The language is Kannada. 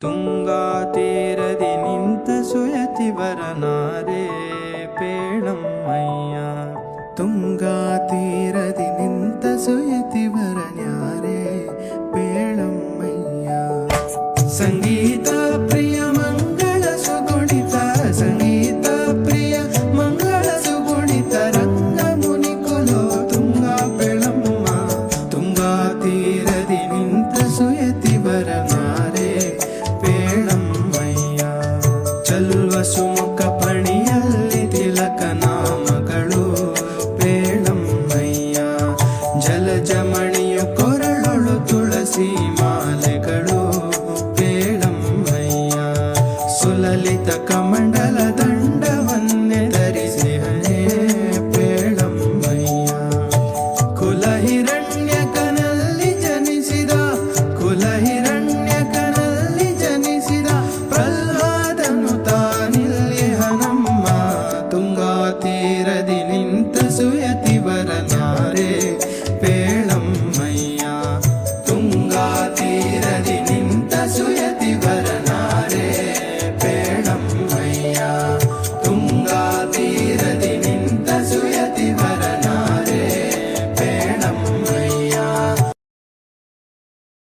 ತುಂಗಾ ತೀರದಿ ನಿಂತ ಸುಯತಿವರನಾರೆ ಪೇಳಮ್ಮಯ್ಯ. ತುಂಗಾ ತೀರದಿ ನಿಂತ ಸುಯತಿವರನ್ಯಾರೆ ಪೇಳಮ್ಮಯ್ಯ. ಸಂಗೀತ ಪ್ರಿಯ ಮಂಗಳ ಸುಗುಣಿತ, ಸಂಗೀತ ಪ್ರಿಯ ಮಂಗಳ ಸುಗುಣಿತ, ರಂಗ ಮುನಿ ಕುಲೋ ತುಂಗಾ ಪೇಳಮ್ಮ. ತುಂಗಾ ತೀರದಿ ನಿಂತ ಸುಯತಿವರನಾರೆ ಪೇಳಮ್ಮಯ್ಯ. ಚಲ್ವ ಸುಮುಖ ಪಣಿಯಲ್ಲಿ ತಿಲಕ ನಾಮಗಳು ಪೇಳಮ್ಮಯ್ಯ. ಜಲಜಮಣಿಯು ಕೊರಳೊಳು ತುಳಸಿ ಮಾಲೆಗಳು ಪೇಳಮ್ಮಯ್ಯ. ಸುಲಲಿತ ಕಮಂಡ